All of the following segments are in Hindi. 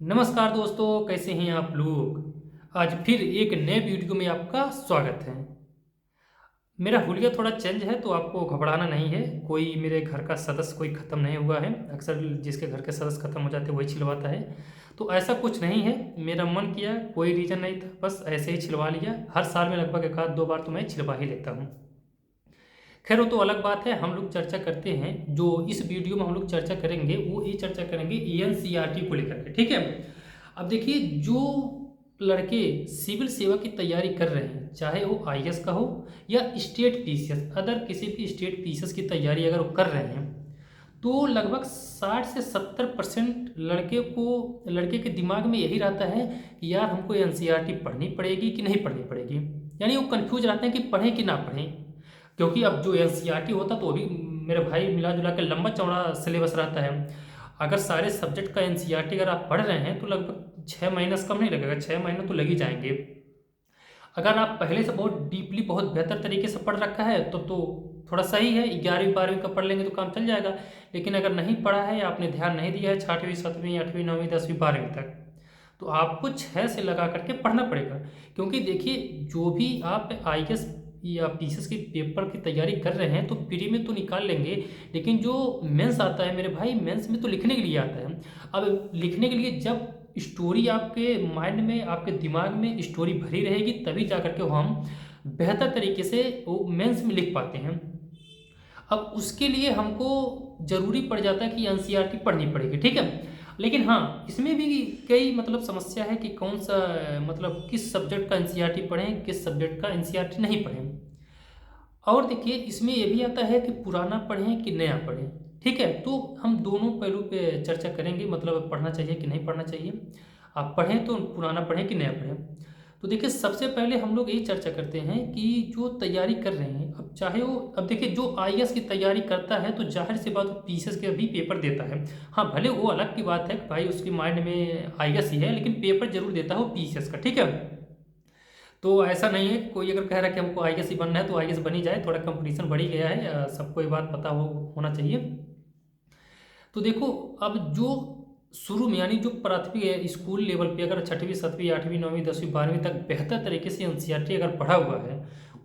नमस्कार दोस्तों, कैसे हैं आप लोग। आज फिर एक नए वीडियो में आपका स्वागत है। मेरा हुलिया थोड़ा चेंज है तो आपको घबराना नहीं है। कोई मेरे घर का सदस्य कोई ख़त्म नहीं हुआ है। अक्सर जिसके घर के सदस्य ख़त्म हो जाते हैं वही छिलवाता है। तो ऐसा कुछ नहीं है, मेरा मन किया, कोई रीज़न नहीं था, बस ऐसे ही छिलवा लिया। हर साल में लगभग एक आध दो बार तो मैं छिलवा ही लेता हूँ। खैर वो तो अलग बात है। हम लोग चर्चा करते हैं, जो इस वीडियो में हम लोग चर्चा करेंगे वो ये चर्चा करेंगे एनसीईआरटी को लेकर के। ठीक है। अब देखिए, जो लड़के सिविल सेवा की तैयारी कर रहे हैं, चाहे वो आईएएस का हो या स्टेट पीसीएस, अदर किसी भी स्टेट पीसीएस की तैयारी अगर वो कर रहे हैं, तो लगभग 60 से 70% लड़के के दिमाग में यही रहता है कि यार हमको एनसीईआरटी पढ़नी पड़ेगी कि नहीं पढ़नी पड़ेगी। यानी वो कंफ्यूज रहते हैं कि पढ़ें कि ना पढ़ें। क्योंकि अब जो एनसीईआरटी होता तो अभी मेरे भाई मिला जुला के लंबा चौड़ा सिलेबस रहता है। अगर सारे सब्जेक्ट का एनसीईआरटी अगर आप पढ़ रहे हैं तो लगभग 6 महीना से कम नहीं लगेगा, 6 महीने तो लग ही जाएंगे। अगर आप पहले से बहुत डीपली बहुत बेहतर तरीके से पढ़ रखा है तो थोड़ा सही है, 11वीं 12वीं का पढ़ लेंगे तो काम चल जाएगा। लेकिन अगर नहीं पढ़ा है या आपने ध्यान नहीं दिया है 6वीं 7वीं 8वीं 9वीं 10वीं 12वीं तक, तो आपको 6 से लगा करके पढ़ना पड़ेगा। क्योंकि देखिए, जो भी आप आईएएस या पीसीएस के पेपर की तैयारी कर रहे हैं तो प्री में तो निकाल लेंगे, लेकिन जो मेंस आता है मेरे भाई, मेंस में तो लिखने के लिए आता है। अब लिखने के लिए जब स्टोरी आपके माइंड में, आपके दिमाग में स्टोरी भरी रहेगी, तभी जा करके हम बेहतर तरीके से वो मेंस में लिख पाते हैं। अब उसके लिए हमको ज़रूरी पड़ जाता है कि एनसीईआरटी पढ़नी पड़ेगी। ठीक है। लेकिन हाँ, इसमें भी कई मतलब समस्या है कि कौन सा मतलब किस सब्जेक्ट का एनसीईआरटी पढ़ें, किस सब्जेक्ट का एनसीईआरटी नहीं पढ़ें। और देखिए, इसमें ये भी आता है कि पुराना पढ़ें कि नया पढ़ें। ठीक है। तो हम दोनों पहलू पे चर्चा करेंगे, मतलब पढ़ना चाहिए कि नहीं पढ़ना चाहिए। आप पढ़ें तो पुराना पढ़ें कि नया पढ़ें। तो देखिए, सबसे पहले हम लोग यही चर्चा करते हैं कि जो तैयारी कर रहे हैं, अब चाहे वो, अब देखिए, जो आईएएस की तैयारी करता है तो जाहिर सी बात वो पीसीएस के भी पेपर देता है। हाँ, भले वो अलग की बात है कि भाई उसके माइंड में आईएएस ही है, लेकिन पेपर जरूर देता है वो पीसीएस का। ठीक है। तो ऐसा नहीं है कि कोई अगर कह रहा है कि हमको आईएएस ही बनना है तो आईएएस बन ही जाए। थोड़ा कंपटीशन बढ़ ही गया है, सबको ये बात पता होना चाहिए। तो देखो, अब जो शुरू में यानी जो प्राथमिक स्कूल लेवल पे अगर 6वीं 7वीं 8वीं 9वीं 10वीं 12वीं तक बेहतर तरीके से एनसीईआरटी अगर पढ़ा हुआ है,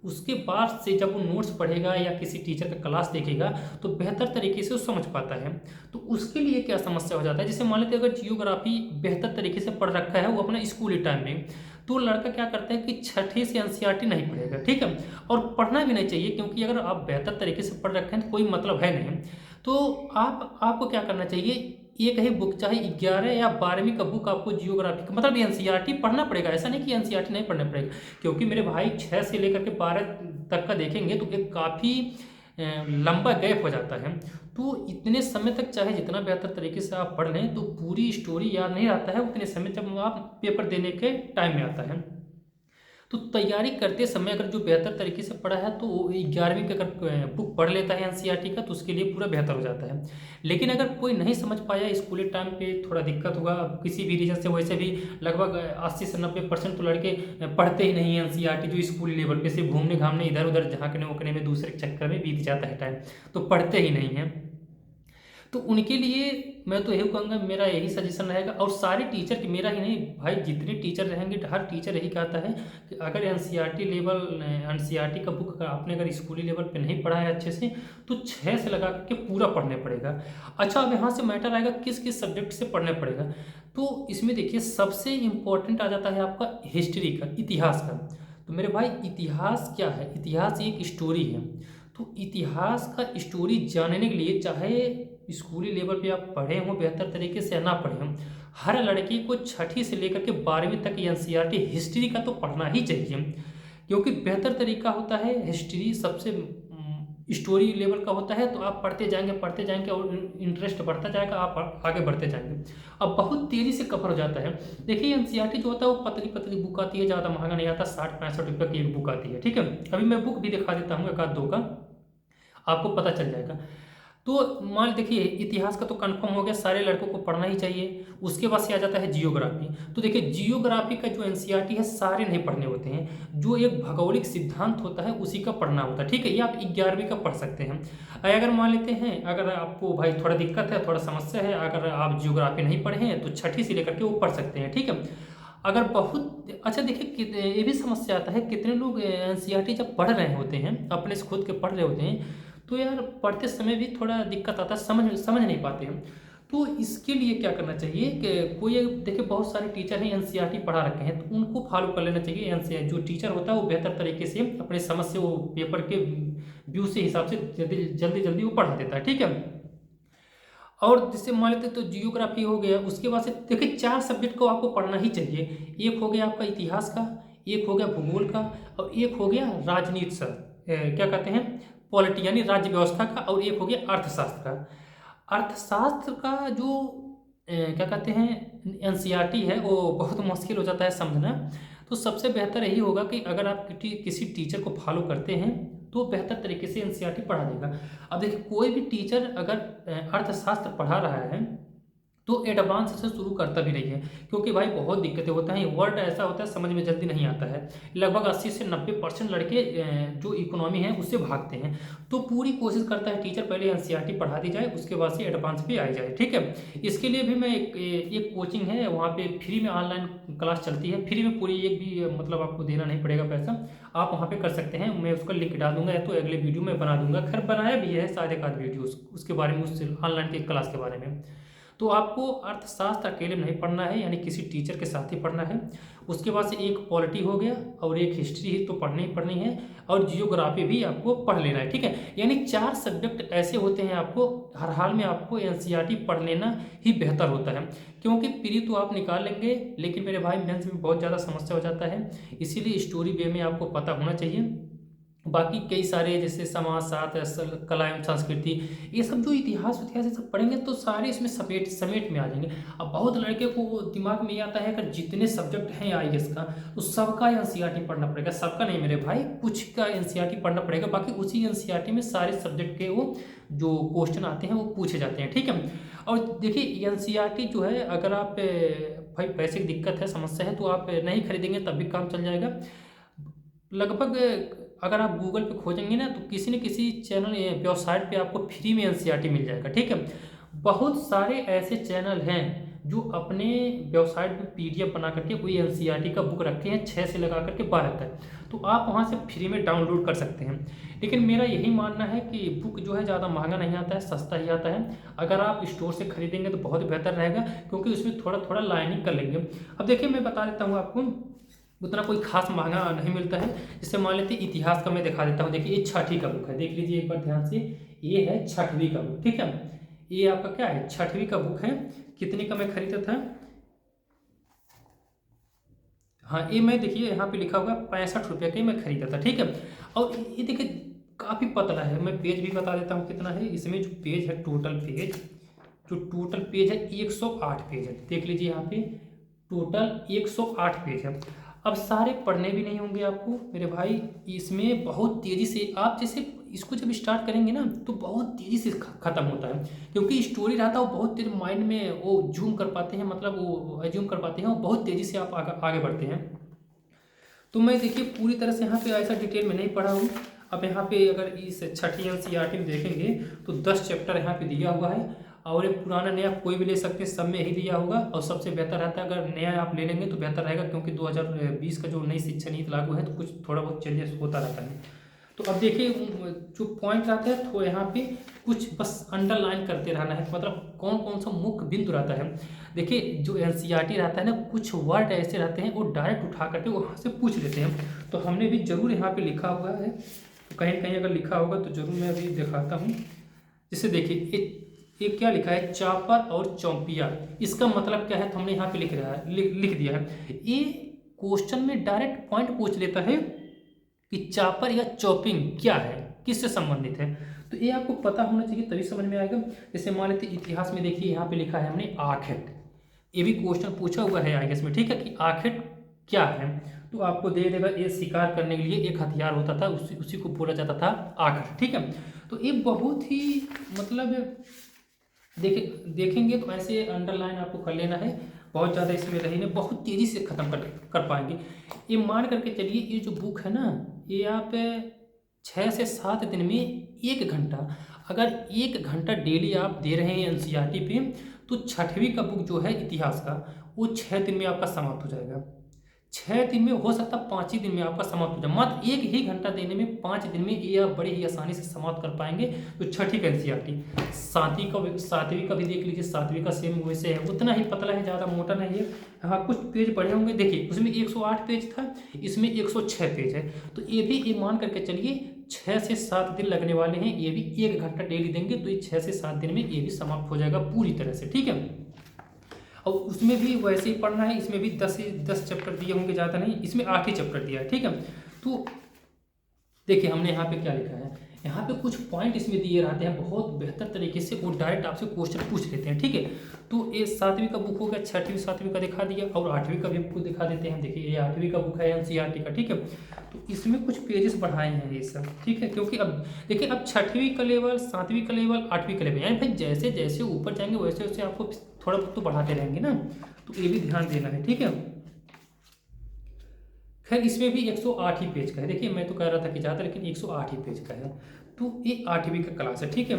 उसके बाद से जब वो नोट्स पढ़ेगा या किसी टीचर का क्लास देखेगा तो बेहतर तरीके से वो समझ पाता है। तो उसके लिए क्या समस्या हो जाता है, जैसे मान लेते हैं अगर जियोग्राफी बेहतर तरीके से पढ़ रखा है वो अपना स्कूली टाइम में, तो लड़का क्या करता है कि छठे से एनसीईआरटी नहीं पढ़ेगा। ठीक है। और पढ़ना भी नहीं चाहिए, क्योंकि अगर आप बेहतर तरीके से पढ़ रखे हैं तो कोई मतलब है नहीं। तो आपको क्या करना चाहिए, एक ही बुक, चाहे 11 या 12वीं का बुक आपको जियोग्राफी का मतलब एनसीईआरटी पढ़ना पड़ेगा। ऐसा नहीं कि एनसीईआरटी नहीं पढ़ना पड़ेगा, क्योंकि मेरे भाई 6 से लेकर के 12 तक का देखेंगे तो एक काफ़ी लंबा गैप हो जाता है। तो इतने समय तक चाहे जितना बेहतर तरीके से आप पढ़ लें तो पूरी स्टोरी याद नहीं आता है उतने समय जब आप पेपर देने के टाइम में आता है। तो तैयारी करते समय अगर जो बेहतर तरीके से पढ़ा है तो वो 11वीं की अगर बुक पढ़ लेता है एनसीईआरटी का, तो उसके लिए पूरा बेहतर हो जाता है। लेकिन अगर कोई नहीं समझ पाया, स्कूली टाइम पे थोड़ा दिक्कत होगा, अब किसी भी रीजन से, वैसे भी लगभग 80 से 90% तो लड़के पढ़ते ही नहीं है एनसीईआरटी। जो स्कूली लेवल पे सिर्फ घूमने घामने इधर उधर झाँकने वकने में दूसरे के चक्कर में बीत जाता है टाइम, तो पढ़ते ही नहीं है। तो उनके लिए मैं तो यही कहूँगा, मेरा यही सजेशन रहेगा। और सारे टीचर की, मेरा ही नहीं भाई, जितने टीचर रहेंगे हर टीचर यही कहता है कि अगर एनसीईआरटी का बुक अगर आपने अगर स्कूली लेवल पे नहीं पढ़ा है अच्छे से, तो 6 से लगा के पूरा पढ़ने पड़ेगा। अच्छा, अब यहाँ से मैटर आएगा किस किस सब्जेक्ट से पढ़ने पड़ेगा। तो इसमें देखिए, सबसे इम्पोर्टेंट आ जाता है आपका हिस्ट्री का, इतिहास का। तो मेरे भाई, इतिहास क्या है, इतिहास एक स्टोरी है। तो इतिहास का स्टोरी जानने के लिए, चाहे स्कूली लेवल पे आप पढ़े हों बेहतर तरीके से या ना पढ़े हों, हर लड़की को 6ठी से लेकर के 12वीं तक एनसीईआरटी हिस्ट्री का तो पढ़ना ही चाहिए। क्योंकि बेहतर तरीका होता है हिस्ट्री, सबसे स्टोरी लेवल का होता है। तो आप पढ़ते जाएंगे और इंटरेस्ट बढ़ता जाएगा, आप आगे बढ़ते जाएंगे। अब बहुत तेज़ी से कवर हो जाता है। देखिए, एनसीईआरटी जो होता है वो पतली पतली बुक आती है, ज़्यादा महंगा नहीं आता, 60 65 रुपये की एक बुक आती है। ठीक है। अभी मैं बुक भी दिखा देता हूँ एक आध दो का, आपको पता चल जाएगा। तो मान देखिए इतिहास का तो कंफर्म हो गया, सारे लड़कों को पढ़ना ही चाहिए। उसके बाद से आ जाता है जियोग्राफी। तो देखिए जियोग्राफी का जो एनसीईआरटी है सारे नहीं पढ़ने होते हैं, जो एक भौगोलिक सिद्धांत होता है उसी का पढ़ना होता है, ठीक है। ये आप 11वीं का पढ़ सकते हैं। अगर मान लेते हैं अगर आपको भाई थोड़ा दिक्कत है, थोड़ा समस्या है, अगर आप जियोग्राफी नहीं पढ़े हैं तो छठी से लेकर के वो पढ़ सकते हैं, ठीक है। अगर बहुत अच्छा देखिए ये भी समस्या आता है, कितने लोग एनसीईआरटी जब पढ़ रहे होते हैं, अपने से खुद के पढ़ रहे होते हैं, तो यार पढ़ते समय भी थोड़ा दिक्कत आता है, समझ नहीं पाते हैं। तो इसके लिए क्या करना चाहिए कि कोई देखिए बहुत सारे टीचर हैं एनसीईआरटी पढ़ा रखे हैं, तो उनको फॉलो कर लेना चाहिए। एनसीईआरटी जो टीचर होता है वो बेहतर तरीके से अपने समझ से वो पेपर के व्यू से हिसाब से जल्दी जल्दी जल्दी वो पढ़ा देता है, ठीक है। और जिससे मान लेते तो जियोग्राफी हो गया, उसके बाद से देखिए 4 सब्जेक्ट को आपको पढ़ना ही चाहिए। एक हो गया आपका इतिहास का, एक हो गया भूगोल का, और एक हो गया राजनीति सर क्या कहते हैं पॉलिटी यानी राज्य व्यवस्था का, और एक हो गया अर्थशास्त्र का। अर्थशास्त्र का जो क्या कहते हैं एनसीईआरटी है वो बहुत मुश्किल हो जाता है समझना। तो सबसे बेहतर यही होगा कि अगर आप किसी टीचर को फॉलो करते हैं तो बेहतर तरीके से एनसीईआरटी पढ़ा देगा। अब देखिए कोई भी टीचर अगर अर्थशास्त्र पढ़ा रहा है तो एडवांस से शुरू करता भी नहीं है, क्योंकि भाई बहुत दिक्कतें होता है, वर्ड ऐसा होता है समझ में जल्दी नहीं आता है। लगभग 80 से 90% लड़के जो इकोनॉमी है उससे भागते हैं। तो पूरी कोशिश करता है टीचर पहले एनसीईआरटी पढ़ा दी जाए, उसके बाद से एडवांस पे आई जाए, ठीक है। इसके लिए भी मैं एक कोचिंग है वहाँ पे फ्री में ऑनलाइन क्लास चलती है, फ्री में पूरी, एक भी मतलब आपको देना नहीं पड़ेगा पैसा, आप वहाँ पे कर सकते हैं। मैं उसका लिंक डाल दूंगा या तो अगले वीडियो में बना दूंगा, खैर बनाया भी है शायद एक आध वीडियो उसके बारे में, उस ऑनलाइन के क्लास के बारे में। तो आपको अर्थशास्त्र अकेले में नहीं पढ़ना है, यानी किसी टीचर के साथ ही पढ़ना है। उसके बाद से एक पॉलिटी हो गया और एक हिस्ट्री ही तो पढ़नी ही पढ़नी है, और जियोग्राफी भी आपको पढ़ लेना है, ठीक है। यानी 4 सब्जेक्ट ऐसे होते हैं, आपको हर हाल में आपको एनसीईआरटी पढ़ लेना ही बेहतर होता है, क्योंकि प्री तो आप निकाल लेंगे, लेकिन मेरे भाई मेंस में बहुत ज़्यादा समस्या हो जाता है। इसीलिए स्टोरी वे में आपको पता होना चाहिए। बाकी कई सारे जैसे समाजशास्त्र, कला एवं संस्कृति, ये सब जो इतिहास ये सब पढ़ेंगे तो सारे इसमें समेट में आ जाएंगे। अब बहुत लड़के को दिमाग में ये आता है कि जितने सब्जेक्ट हैं आईएएस का तो सबका एनसीईआरटी पढ़ना पड़ेगा। सबका नहीं मेरे भाई, कुछ का एनसीईआरटी पढ़ना पड़ेगा, बाकी उसी एनसीईआरटी में सारे सब्जेक्ट के वो जो क्वेश्चन आते हैं वो पूछे जाते हैं, ठीक है। और देखिए एनसीईआरटी जो है, अगर आप भाई पैसे की दिक्कत है, समस्या है, तो आप नहीं खरीदेंगे तब भी काम चल जाएगा। लगभग अगर आप गूगल पे खोजेंगे ना तो किसी न किसी चैनल वेबसाइट पे आपको फ्री में एनसीईआरटी मिल जाएगा, ठीक है। बहुत सारे ऐसे चैनल हैं जो अपने वेबसाइट पे पीडीएफ बना करके कोई एनसीईआरटी का बुक रखे हैं 6 से लगा करके 12 तक, तो आप वहाँ से फ्री में डाउनलोड कर सकते हैं। लेकिन मेरा यही मानना है कि बुक जो है ज़्यादा महंगा नहीं आता है, सस्ता ही आता है। अगर आप स्टोर से खरीदेंगे तो बहुत बेहतर रहेगा, क्योंकि उसमें थोड़ा थोड़ा लाइनिंग कर लेंगे। अब देखिए मैं बता देता हूँ आपको, उतना कोई खास महंगा नहीं मिलता है। जैसे मान लेते इतिहास का मैं दिखा देता हूँ, देखिए ये छठी का बुक है, देख लीजिए एक बार ध्यान से, ये है छठवीं का बुक, ठीक है। ये आपका क्या है, छठवीं का बुक है। कितने का मैं खरीदा था, हाँ ये मैं देखिए यहाँ पे लिखा हुआ 65 रुपये का मैं खरीदा था, ठीक है। और ये देखिए काफ़ी पतला है, मैं पेज भी बता देता हूँ कितना है इसमें। जो पेज है टोटल पेज है 108 पेज है, देख लीजिए यहाँ पे टोटल 108 पेज है। अब सारे पढ़ने भी नहीं होंगे आपको मेरे भाई, इसमें बहुत तेज़ी से आप जैसे इसको जब स्टार्ट करेंगे ना तो बहुत तेज़ी से ख़त्म होता है, क्योंकि स्टोरी रहता है वो बहुत तेज माइंड में वो जूम कर पाते हैं, मतलब वो एज्यूम कर पाते हैं, वो बहुत तेज़ी से आप आगे बढ़ते हैं। तो मैं देखिए पूरी तरह से यहाँ पे ऐसा डिटेल में नहीं पढ़ा हूँ। अब यहाँ पे अगर इस छठी एनसीईआरटी में देखेंगे तो 10 चैप्टर यहाँ पे दिया हुआ है, और ये पुराना नया कोई भी ले सकते हैं, सब में यही दिया होगा। और सबसे बेहतर रहता है अगर नया आप ले लेंगे तो बेहतर रहेगा, क्योंकि 2020 का जो नई शिक्षा नीति लागू है तो कुछ थोड़ा बहुत चेंजेस होता रहता है। तो अब देखिए जो पॉइंट रहता है तो यहाँ पे कुछ बस अंडरलाइन करते रहना है, मतलब कौन कौन सा मुख्य बिंदु रहता है। देखिए जो एनसीईआरटी रहता है ना, कुछ वर्ड ऐसे रहते हैं वो डायरेक्ट उठा करके वहाँ से पूछ लेते हैं, तो हमने भी जरूर यहाँ पे लिखा हुआ है, तो कहीं कहीं अगर लिखा होगा तो जरूर मैं अभी दिखाता हूँ। जैसे देखिए ये क्या लिखा है, चापर और चौंपिया, इसका मतलब क्या है तो हमने यहाँ पे लिख दिया है। ये क्वेश्चन में डायरेक्ट पॉइंट पूछ लेता है कि चापर या चॉपिंग क्या है, किससे संबंधित है, तो ये आपको पता होना चाहिए तभी समझ में आएगा। जैसे मान लेते इतिहास में देखिए यहाँ पे लिखा है हमने आखेट, ये भी क्वेश्चन पूछा हुआ है आईएएस में, ठीक है, कि आखेट क्या है, तो आपको दे देगा ये शिकार करने के लिए एक हथियार होता था, उसी को बोला जाता था आखट, ठीक है। तो ये बहुत ही मतलब देखेंगे तो ऐसे अंडरलाइन आपको कर लेना है, बहुत ज़्यादा इसमें रही नहीं, बहुत तेज़ी से ख़त्म कर पाएंगे। ये मान करके चलिए, ये जो बुक है ना, ये आप 6 से 7 दिन में 1 घंटा, अगर 1 घंटा डेली आप दे रहे हैं एनसीईआरटी पे, तो 6वीं का बुक जो है इतिहास का, वो 6 दिन में आपका समाप्त हो जाएगा। 6 दिन में, हो सकता है 5 ही दिन में आपका समाप्त हो जाए। मात्र 1 ही घंटा देने में 5 दिन में ये आप बड़े ही आसानी से समाप्त कर पाएंगे। तो 6ठी का एनसीईआरटी, 7वीं का भी देख लीजिए, 7वीं का सेम वैसे है, उतना ही पतला है, ज़्यादा मोटा नहीं है। हाँ, कुछ पेज बढ़े होंगे, देखिए उसमें 108 पेज था, इसमें 106 पेज है। तो ये मान करके चलिए 6 से 7 दिन लगने वाले हैं, ये भी 1 घंटा डेली देंगे तो ये 6 से 7 दिन में ये भी समाप्त हो जाएगा पूरी तरह से, ठीक है। और उसमें भी वैसे ही पढ़ना है, इसमें भी 10 चैप्टर दिए होंगे, ज़्यादा नहीं, इसमें 8 ही चैप्टर दिया है, ठीक है। तो देखिए हमने यहाँ पे क्या लिखा है, यहाँ पे कुछ पॉइंट इसमें दिए रहते हैं बहुत बेहतर तरीके से, वो डायरेक्ट आपसे क्वेश्चन पूछ लेते हैं, ठीक है। तो ये 7वीं का बुक हो गया, 6वीं 7वीं का दिखा दिया, और 8वीं का भी आपको दिखा देते हैं। देखिए ये 8वीं का बुक है एनसीईआरटी का, ठीक है। तो इसमें कुछ पेजेस बढ़ाए हैं ये सब, ठीक है, क्योंकि अब देखिए अब 6वीं का लेवल, 7वीं का लेवल, 8वीं का लेवल, यानी फिर जैसे जैसे ऊपर जाएंगे वैसे वैसे आपको थोड़ा बहुत तो बढ़ाते रहेंगे ना, तो ये भी ध्यान देना है, ठीक है। खैर इसमें भी 108 ही पेज का है, देखिए मैं तो कह रहा था कि ज़्यादा, लेकिन 108 ही पेज का है। तो ये 8वीं का क्लास है, ठीक है।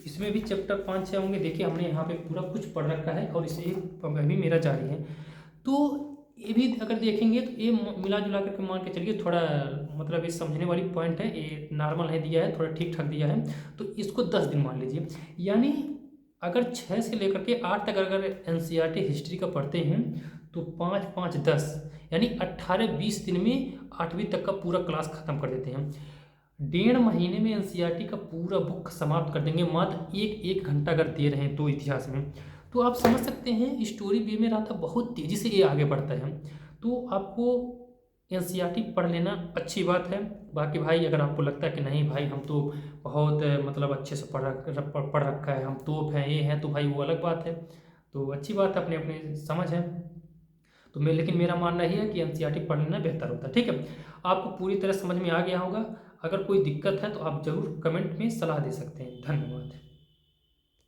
इसमें भी चैप्टर 5-6 होंगे, देखिए हमने यहाँ पे पूरा कुछ पढ़ रखा है, और इसे अभी मेरा जारी है। तो ये भी अगर देखेंगे तो ये मिला जुला करके मान के चलिए, थोड़ा मतलब ये समझने वाली पॉइंट है, ये नॉर्मल है दिया है, थोड़ा ठीक ठाक दिया है, तो इसको 10 दिन मान लीजिए। यानी अगर 6 से लेकर के 8 तक अगर एनसीईआरटी हिस्ट्री का पढ़ते हैं, तो 5, 5, 10 यानी 18-20 दिन में 8वीं तक का पूरा क्लास खत्म कर देते हैं। 1.5 महीने में एनसीईआरटी का पूरा बुक समाप्त कर देंगे, मात्र 1-1 घंटा अगर दे रहे हैं तो इतिहास में। तो आप समझ सकते हैं स्टोरी वे में रहा था, बहुत तेज़ी से ये आगे बढ़ता है। तो आपको एनसीईआरटी पढ़ लेना अच्छी बात है। बाकी भाई अगर आपको लगता है कि नहीं भाई हम तो बहुत मतलब अच्छे से पढ़ रखा है, हम तोप हैं, ये हैं, तो भाई वो अलग बात है, तो अच्छी बात है, अपने अपने समझ है। तो लेकिन मेरा मानना ही है कि एनसीईआरटी पढ़ लेना बेहतर होता है, ठीक है। आपको पूरी तरह समझ में आ गया होगा। अगर कोई दिक्कत है तो आप ज़रूर कमेंट में सलाह दे सकते हैं। धन्यवाद।